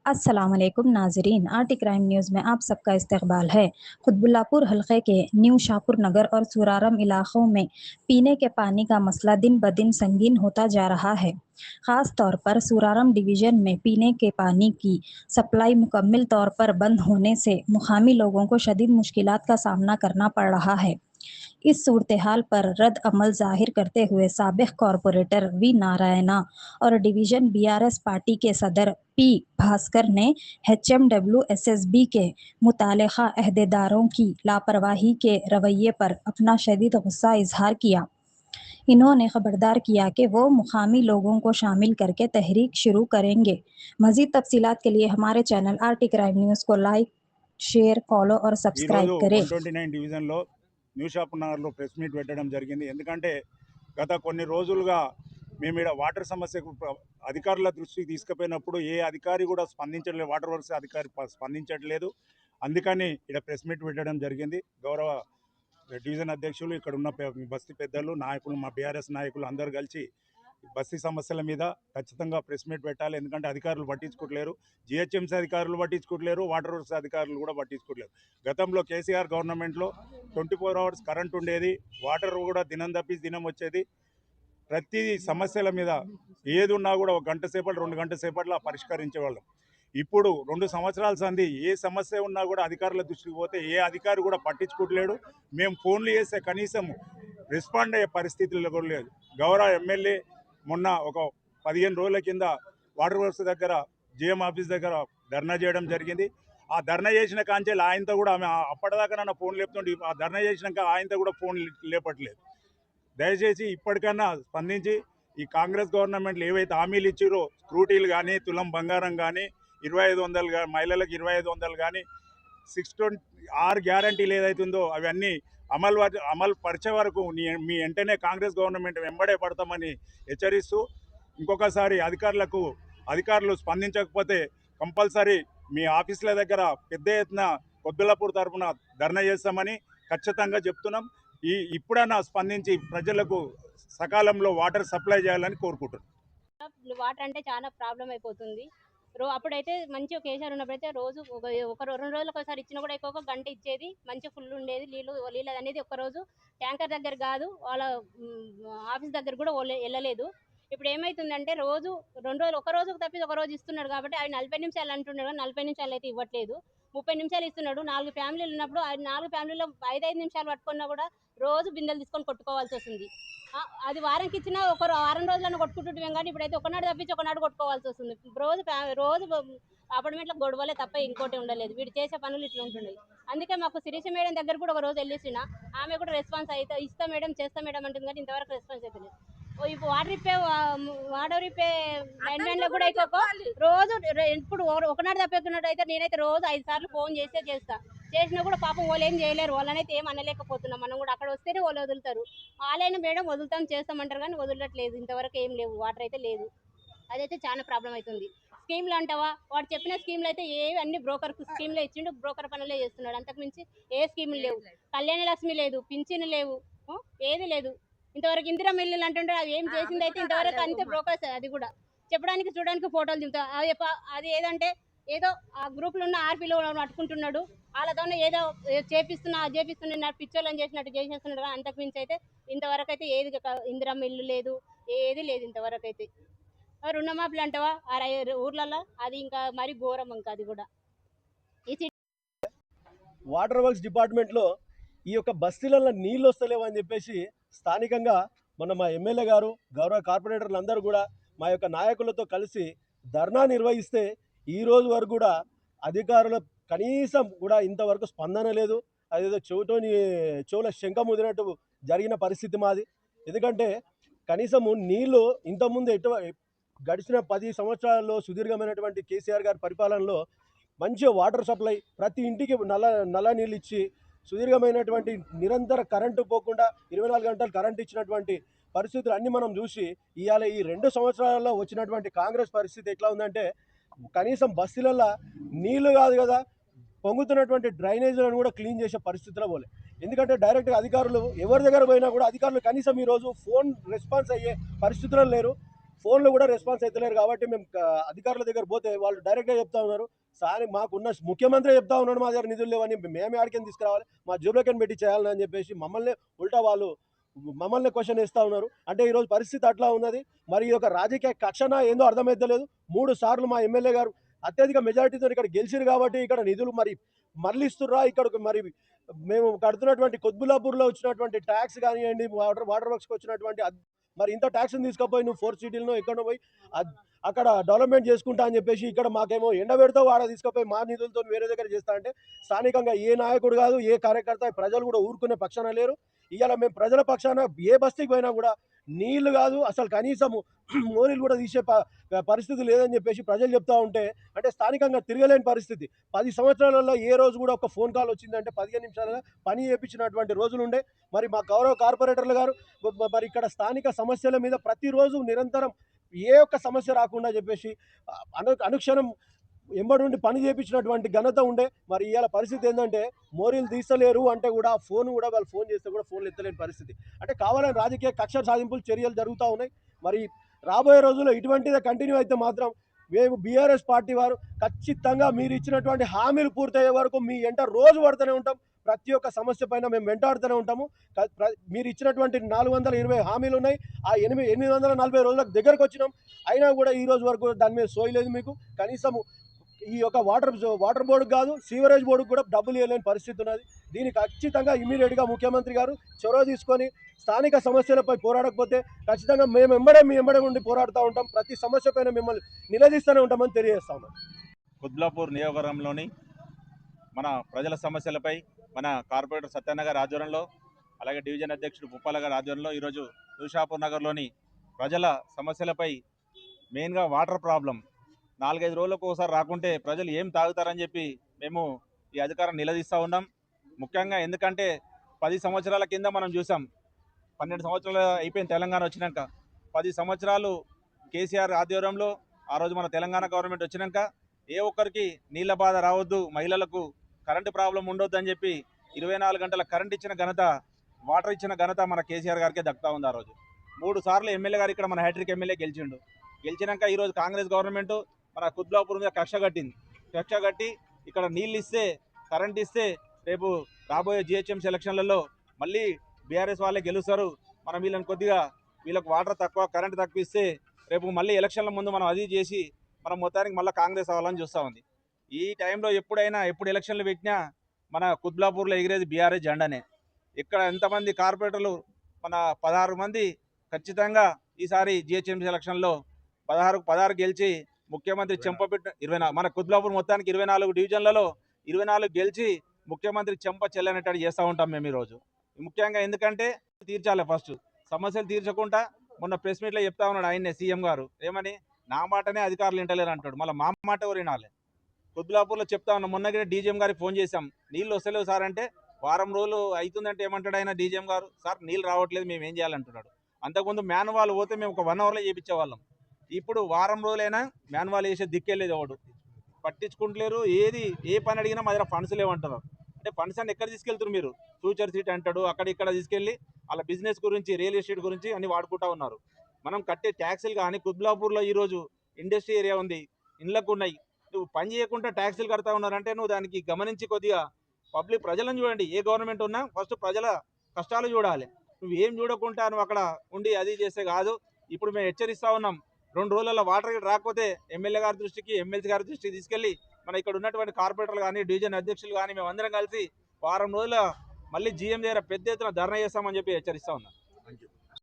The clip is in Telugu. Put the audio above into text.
अस्सलाम वालेकुम नाजरीन। आरटी क्राइम न्यूज़ में आप सबका इस्तकबाल है। कुतबुल्लापुर हलके के न्यू शाहपुर नगर और सुरारम इलाकों में पीने के पानी का मसला दिन ब दिन संगीन होता जा रहा है। ख़ास तौर पर सुरारम डिवीज़न में पीने के पानी की सप्लाई मुकम्मल तौर पर बंद होने से मुकामी लोगों को शदीद मुश्किलात का सामना करना पड़ रहा है। इस सूरत-ए-हाल पर रद्द अमल ज़ाहिर करते हुए साबिक़ कॉर्पोरेटर वी नारायणा और डिवीज़न बीआरएस पार्टी के सदर पी भास्कर ने एचएमडब्ल्यू-एसएसबी के मुतल्लिक़ा अहदेदारों की लापरवाही के रवैये पर अपना शदीद गुस्सा इज़हार किया। इन्होंने खबरदार किया कि वो मुकामी लोगों को शामिल करके तहरीक शुरू करेंगे। मज़ीद तफ़सीलात के लिए हमारे चैनल आरटी क्राइम न्यूज़ को लाइक, शेयर, फॉलो और ఈరోజు सब्सक्राइब करें। 129 డివిజన్లో న్యూ షాప్ నగర్లో ప్రెస్ మీట్ పెట్టడం జరిగింది. ఎందుకంటే గత కొన్ని రోజులుగా మేము ఇక్కడ వాటర్ సమస్యకు అధికారుల దృష్టికి తీసుకుపోయినప్పుడు ఏ అధికారి కూడా స్పందించట్లేదు, వాటర్ వర్క్స్ అధికారి స్పందించట్లేదు. అందుకని ఇక్కడ ప్రెస్ మీట్ పెట్టడం జరిగింది. గౌరవ డివిజన్ అధ్యక్షులు, ఇక్కడ ఉన్న బస్తీ పెద్దలు, నాయకులు, మా బీఆర్ఎస్ నాయకులు అందరూ కలిసి బస్తీ సమస్యల మీద ఖచ్చితంగా ప్రెస్ మీట్ పెట్టాలి. ఎందుకంటే అధికారులు పట్టించుకోవట్లేరు, జిహెచ్ఎంసీ అధికారులు పట్టించుకోవట్లేరు, వాటర్ వర్క్స్ అధికారులు కూడా పట్టించుకోవట్లేరు. గతంలో కేసీఆర్ గవర్నమెంట్లో 24 అవర్స్ కరెంట్ ఉండేది, వాటర్ కూడా దినం తప్పించి దినం వచ్చేది. ప్రతి సమస్యల మీద ఏది ఉన్నా కూడా 1 గంట సేపటి 2 గంటల సేపట్లో పరిష్కరించేవాళ్ళం. ఇప్పుడు 2 సంవత్సరాల సంది ఏ సమస్య ఉన్నా కూడా అధికారుల దృష్టికి పోతే ఏ అధికారి కూడా పట్టించుకోవట్లేడు. మేము ఫోన్లు చేస్తే కనీసం రెస్పాండ్ అయ్యే పరిస్థితుల్లో కూడా లేదు. గౌరవ ఎమ్మెల్యే మొన్న ఒక 15 రోజుల కింద వాటర్ వర్క్స్ దగ్గర జిఎం ఆఫీస్ దగ్గర ధర్నా చేయడం జరిగింది. ఆ ధర్నా చేసిన కాంచెలు ఆయనతో కూడా ఆమె అప్పటిదాకా నన్ను ఫోన్ లేపుతుండే, ఆ ధర్నా చేసినాక ఆయనతో కూడా ఫోన్ లేపట్లేదు. దయచేసి ఇప్పటికన్నా స్పందించి ఈ కాంగ్రెస్ గవర్నమెంట్లు ఏవైతే హామీలు ఇచ్చిరో, స్క్రూటీలు కానీ, తులం బంగారం కానీ, 2500 మహిళలకు 2500 కానీ, 6 గ్యారంటీలు ఏదైతుందో అవన్నీ అమలు పరిచే వరకు మీ వెంటనే కాంగ్రెస్ గవర్నమెంట్ వెంబడే పడతామని హెచ్చరిస్తూ, ఇంకొకసారి అధికారులు స్పందించకపోతే కంపల్సరీ మీ ఆఫీసుల దగ్గర పెద్ద ఎత్తున కొద్దులపూర్ తరఫున ధర్నా చేస్తామని ఖచ్చితంగా చెప్తున్నాం. ఇప్పుడన్నా స్పందించి ప్రజలకు సకాలంలో వాటర్ సప్లై చేయాలని కోరుకుంటున్నాం. వాటర్ అంటే చాలా ప్రాబ్లం అయిపోతుంది. అప్పుడైతే మంచిగా కేసీఆర్ ఉన్నప్పుడైతే రోజు ఒక 2 రోజులకు ఒకసారి ఇచ్చినా కూడా ఎక్కువ గంట ఇచ్చేది, మంచిగా ఫుల్ ఉండేది. నీళ్ళు అనేది ఒక్కరోజు ట్యాంకర్ దగ్గర కాదు, వాళ్ళ ఆఫీస్ దగ్గర కూడా వెళ్ళలేదు. ఇప్పుడు ఏమైతుందంటే రోజు 2 రోజులు, ఒక రోజుకు తప్పి ఒక రోజు ఇస్తున్నాడు కాబట్టి అవి 40 నిమిషాలు అంటున్నాడు, 40 నిమిషాలు అయితే ఇవ్వట్లేదు. 30 నిమిషాలు ఇస్తున్నాడు. 4 ఫ్యామిలీలు ఉన్నప్పుడు ఆ 4 ఫ్యామిలీలో 5 నిమిషాలు పట్టుకున్నా కూడా రోజు బిందెలు తీసుకొని కొట్టుకోవాల్సి వస్తుంది. అది వారానికి ఇచ్చినా ఒక వారం రోజులను కొట్టుకుంటుంటాం, కానీ ఇప్పుడైతే ఒకనాడు తప్పించి ఒకనాడు కొట్టుకోవాల్సి వస్తుంది. రోజు అపార్ట్మెంట్లో గొడవలే తప్ప ఇంకోటి ఉండలేదు. వీడు చేసే పనులు ఇట్లా ఉంటున్నాయి. అందుకే మాకు శిరీష మేడం దగ్గర కూడా ఒక రోజు వెళ్ళేసిన, ఆమె కూడా రెస్పాన్స్ అయితే ఇస్తా మేడం, చేస్తా మేడం అంటుంది, కానీ ఇంతవరకు రెస్పాన్స్ అయితే లేదు. ఇప్పుడు వాటర్ రిపే లైన్ లో కూడా ఎక్కువ రోజు ఇప్పుడు ఒకనాడు తప్పకున్నట్టు అయితే నేనైతే రోజు 5 సార్లు ఫోన్ చేసినా కూడా పాపం వాళ్ళు ఏం చేయలేరు. వాళ్ళనైతే ఏం అనలేకపోతున్నాం. మనం కూడా అక్కడ వస్తేనే వాళ్ళు వదులుతారు. వాళ్ళైనా మేడం వదులుతాం చేస్తామంటారు, కానీ వదలట్లేదు. ఇంతవరకు ఏం లేవు, వాటర్ అయితే లేదు. అదైతే చాలా ప్రాబ్లం అవుతుంది. స్కీమ్లు అంటావా, వాడు చెప్పిన స్కీమ్లు అయితే ఏవి అన్ని బ్రోకర్ స్కీమ్లే ఇచ్చిండు, బ్రోకర్ పనులే చేస్తున్నాడు. అంతకుమించి ఏ స్కీములు లేవు. కళ్యాణ లక్ష్మి లేదు, పింఛను లేవు, ఏది లేదు. ఇంతవరకు ఇందిరా మిల్లులు అంటుంటే అవి ఏం చేసింది అయితే ఇంతవరకు అంతే బ్రోకర్స్. అది కూడా చెప్పడానికి చూడడానికి ఫోటోలు దిగుతా. అది ఏదంటే ఏదో ఆ గ్రూప్లో ఉన్న ఆర్పీలో పట్టుకుంటున్నాడు, వాళ్ళతో ఏదో చేపిస్తున్నా పిచ్చోళ్ళని చేసినట్టు చేసేస్తున్నాడు. కానీ అంతకుమించి అయితే ఇంతవరకు అయితే ఏది ఇందిరా మిల్లు లేదు, ఏది లేదు ఇంతవరకు అయితే. రుణమాఫీలు అంటావా ఊర్లలో, అది ఇంకా మరి ఘోరం. ఇంకా అది కూడా వాటర్ వర్క్స్ డిపార్ట్మెంట్లో ఈ యొక్క బస్తీలలో నీళ్ళు వస్తలేవు అని చెప్పేసి స్థానికంగా మా ఎమ్మెల్యే గారు, గౌరవ కార్పొరేటర్లు అందరూ కూడా మా యొక్క నాయకులతో కలిసి ధర్నా నిర్వహిస్తే ఈ రోజు వరకు కూడా అధికారుల కనీసం కూడా ఇంతవరకు స్పందన లేదు. అదేదో చెవుల శంఖ ముదినట్టు జరిగిన పరిస్థితి మాది. ఎందుకంటే కనీసము నీళ్లు ఇంతకుముందు గడిచిన 10 సంవత్సరాల్లో సుదీర్ఘమైనటువంటి కేసీఆర్ గారి పరిపాలనలో మంచిగా వాటర్ సప్లై ప్రతి ఇంటికి నల్ల నీళ్ళు ఇచ్చి సుదీర్ఘమైనటువంటి నిరంతర కరెంటు పోకుండా 24 గంటలు కరెంటు ఇచ్చినటువంటి పరిస్థితులు అన్నీ మనం చూసి ఇవాళ ఈ 2 సంవత్సరాలలో వచ్చినటువంటి కాంగ్రెస్ పరిస్థితి ఎట్లా ఉందంటే కనీసం బస్సులలో నీళ్లు కాదు కదా, పొంగుతున్నటువంటి డ్రైనేజీలను కూడా క్లీన్ చేసే పరిస్థితిలో పోలే. ఎందుకంటే డైరెక్ట్గా అధికారులు ఎవరి దగ్గర పోయినా కూడా అధికారులు కనీసం ఈరోజు ఫోన్ రెస్పాన్స్ అయ్యే పరిస్థితుల్లో లేరు. ఫోన్లో కూడా రెస్పాన్స్ అవుతలేరు. కాబట్టి మేము అధికారుల దగ్గర పోతే వాళ్ళు డైరెక్ట్గా చెప్తా ఉన్నారు, సార్ మాకున్న ముఖ్యమంత్రి చెప్తా ఉన్నాడు మా దగ్గర నిధులు లేవని, మేమే ఆడికని తీసుకురావాలి, మా జేబులోకి పెట్టి చేయాలని అని చెప్పేసి మమ్మల్ని ఉల్టా వాళ్ళు మమ్మల్ని క్వశ్చన్ ఇస్తూ ఉన్నారు. అంటే ఈరోజు పరిస్థితి అట్లా ఉన్నది. మరి ఈ యొక్క రాజకీయ కక్షణ ఏందో అర్థమైతలేదు. 3 సార్లు మా ఎమ్మెల్యే గారు అత్యధిక మెజారిటీతో ఇక్కడ గెలిచిరు కాబట్టి ఇక్కడ నిధులు మరి మరలిస్తుర్రా, ఇక్కడ మరి మేము కడుతున్నటువంటి కొత్బుల్లాపూర్లో వచ్చినటువంటి ట్యాక్స్ కానివ్వండి, వాటర్ వర్క్స్కి వచ్చినటువంటి మరి ఇంత ట్యాక్స్ని తీసుకుపోయి నువ్వు 4 సిటీలను ఎక్కడో పోయి అక్కడ డెవలప్మెంట్ చేసుకుంటా అని చెప్పేసి ఇక్కడ మాకేమో ఎండబెడతావు, ఆడ తీసుకుపోయి మా నిధులతో వేరే దగ్గర చేస్తా అంటే స్థానికంగా ఏ నాయకుడు కాదు, ఏ కార్యకర్త, ప్రజలు కూడా ఊరుకునే పక్షాన లేరు. ఇవాళ మేము ప్రజల పక్షాన ఏ బస్తీకి పోయినా కూడా నీళ్లు కాదు అసలు కనీసము మోరీలు కూడా తీసే పరిస్థితి లేదని చెప్పేసి ప్రజలు చెప్తా ఉంటే, అంటే స్థానికంగా తిరగలేని పరిస్థితి. 10 సంవత్సరాలలో ఏ రోజు కూడా ఒక ఫోన్ కాల్ వచ్చిందంటే 15 నిమిషాలుగా పని చేయించినటువంటి రోజులు ఉండే. మరి మా గౌరవ కార్పొరేటర్లు గారు మరి ఇక్కడ స్థానిక సమస్యల మీద ప్రతిరోజు నిరంతరం ఏ ఒక్క సమస్య రాకుండా చెప్పేసి అనుక్షణం ఎంబడి పని చేయించినటువంటి ఘనత ఉండే. మరి ఇవాళ పరిస్థితి ఏంటంటే మోరీలు తీస్తలేరు అంటే కూడా ఫోన్ కూడా వాళ్ళు ఫోన్ చేస్తే కూడా ఫోన్లు ఎత్తలేని పరిస్థితి. అంటే కావాలని రాజకీయ కక్ష సాధింపులు చర్యలు జరుగుతూ ఉన్నాయి. మరి రాబోయే రోజుల్లో ఇటువంటిదే కంటిన్యూ అయితే మాత్రం మేము బీఆర్ఎస్ పార్టీ వారు ఖచ్చితంగా మీరు ఇచ్చినటువంటి హామీలు పూర్తయ్యే వరకు మీ ఎంట రోజు పడుతూనే ఉంటాం. ప్రతి ఒక్క సమస్య పైన మేము వెంటాడుతూనే ఉంటాము. మీరు ఇచ్చినటువంటి 420 హామీలు ఉన్నాయి. ఆ 840 రోజులకు దగ్గరకు వచ్చినాం. అయినా కూడా ఈ రోజు వరకు దాని మీద సోయలేదు మీకు. కనీసము ఈ యొక్క వాటర్ బోర్డుకు కాదు, సీవరేజ్ బోర్డుకు కూడా డబ్బులు ఇవ్వలేని పరిస్థితి ఉన్నది. దీనికి ఖచ్చితంగా ఇమీడియట్గా ముఖ్యమంత్రి గారు చొరవ తీసుకొని స్థానిక సమస్యలపై పోరాడకపోతే ఖచ్చితంగా మీ ఎంబడే ఉండి పోరాడుతూ ఉంటాం. ప్రతి సమస్య పైన మిమ్మల్ని నిలదీస్తూనే ఉంటామని తెలియజేస్తా ఉన్నాం. కుత్బుల్లాపూర్ నియోజకవర్గంలోని మన ప్రజల సమస్యలపై మన కార్పొరేటర్ సత్యన్న గారి ఆధ్వర్యంలో, అలాగే డివిజన్ అధ్యక్షుడు పుప్పాల గారి ఆధ్వర్యంలో ఈరోజు న్యూషాపూర్ నగర్లోని ప్రజల సమస్యలపై మెయిన్గా వాటర్ ప్రాబ్లం 4-5 రోజులకు ఒకసారి రాకుంటే ప్రజలు ఏం తాగుతారని చెప్పి మేము ఈ అధికారం నిలదీస్తూ ఉన్నాం. ముఖ్యంగా ఎందుకంటే 10 సంవత్సరాల కింద మనం చూసాం, 12 సంవత్సరాలు అయిపోయింది తెలంగాణ వచ్చినాక. 10 సంవత్సరాలు కేసీఆర్ ఆధ్వర్యంలో ఆ రోజు మన తెలంగాణ గవర్నమెంట్ వచ్చినాక ఏ ఒక్కరికి నీళ్ళ బాధ రావద్దు, మహిళలకు కరెంటు ప్రాబ్లం ఉండొద్దు అని చెప్పి 24 గంటల కరెంట్ ఇచ్చిన ఘనత, వాటర్ ఇచ్చిన ఘనత మన కేసీఆర్ గారికే దక్కుతా ఉంది. ఆ రోజు 3 సార్లు ఎమ్మెల్యే గారు ఇక్కడ మన హ్యాట్రిక్ ఎమ్మెల్యే గెలిచినాక ఈరోజు కాంగ్రెస్ గవర్నమెంట్ మన కుత్బుల్లాపూర్ మీద కక్ష కట్టి ఇక్కడ నీళ్ళు ఇస్తే, కరెంట్ ఇస్తే రేపు రాబోయే జిహెచ్ఎంసీ ఎలక్షన్లలో మళ్ళీ బీఆర్ఎస్ వాళ్ళే గెలుస్తారు, మనం వీళ్ళకు వాటర్ తక్కువ, కరెంట్ తక్కువ ఇస్తే రేపు మళ్ళీ ఎలక్షన్ల ముందు మనం అది చేసి మనం మొత్తానికి మళ్ళీ కాంగ్రెస్ అవ్వాలని చూస్తూ ఉంది. ఈ టైంలో ఎప్పుడు ఎలక్షన్లు పెట్టినా మన కుత్బుల్లాపూర్లో ఎగిరేది బీఆర్ఎస్ జెండానే. ఇక్కడ ఎంతమంది కార్పొరేటర్లు, మన 16 మంది ఖచ్చితంగా ఈసారి జిహెచ్ఎంసీ ఎలక్షన్లో 16 గెలిచి ముఖ్యమంత్రి చెంపపెట్టు 24 మన కుత్బుల్లాపూర్ మొత్తానికి 24 డివిజన్లలో 24 గెలిచి ముఖ్యమంత్రి చెంప చెల్లనట్టు చేస్తూ ఉంటాం మేము ఈరోజు. ముఖ్యంగా ఎందుకంటే తీర్చాలి, ఫస్ట్ సమస్యలు తీర్చకుండా మొన్న ప్రెస్ మీట్లో చెప్తా ఉన్నాడు ఆయన్నే సీఎం గారు, ఏమని నా మాటనే అధికారులు వింటలేరు అంటాడు. మళ్ళీ మా మాట ఎవరు వినాలి? కుత్బుల్లాపూర్లో చెప్తా ఉన్నాం, మొన్నగా డీజీఎం గారికి ఫోన్ చేశాం, నీళ్ళు వస్తలేవు సార్ అంటే, వారం రోజులు అవుతుందంటే ఏమంటాడు ఆయన డీజీఎం గారు, సార్ నీళ్ళు రావట్లేదు మేము ఏం చేయాలంటున్నాడు. అంతకుముందు మాన్యువల్ పోతే మేము ఒక 1 అవర్లో చేయించేవాళ్ళం. ఇప్పుడు వారం రోజులైనా మాన్యువల్ వేసే దిక్కెళ్ళేది ఎవడు పట్టించుకుంటలేరు. ఏ పని అడిగినా మా దగ్గర ఫండ్స్ లేవంటున్నారు. అంటే ఫండ్స్ అని ఎక్కడ తీసుకెళ్తారు మీరు? ఫ్యూచర్ సిటీ అంటాడు, అక్కడ ఇక్కడ తీసుకెళ్ళి వాళ్ళ బిజినెస్ గురించి, రియల్ ఎస్టేట్ గురించి అన్ని వాడుకుంటా ఉన్నారు. మనం కట్టే ట్యాక్సులు కానీ, కుత్బుల్లాపూర్లో ఈరోజు ఇండస్ట్రీ ఏరియా ఉంది, ఇండ్లకు ఉన్నాయి, నువ్వు పని చేయకుండా ట్యాక్సులు కడతా ఉన్నారంటే నువ్వు దానికి గమనించి కొద్దిగా ప్రజలను చూడండి. ఏ గవర్నమెంట్ ఉన్నా ఫస్ట్ ప్రజల కష్టాలు చూడాలి. నువ్వు ఏం చూడకుండా నువ్వు అక్కడ ఉండి అది చేస్తే కాదు. ఇప్పుడు మేము హెచ్చరిస్తూ ఉన్నాం, 2 రోజులలో వాటర్ రాకపోతే ఎమ్మెల్యే గారి దృష్టికి, ఎమ్మెల్సీ గారి దృష్టికి తీసుకెళ్ళి మన ఇక్కడ ఉన్నటువంటి కార్పొరేటర్లు కానీ, డివిజన్ అధ్యక్షులు కానీ మేము అందరం కలిసి వారం రోజుల మళ్ళీ జీఎం దగ్గర పెద్ద ఎత్తున ధర్నా చేస్తామని చెప్పి హెచ్చరిస్తూ ఉన్నాం.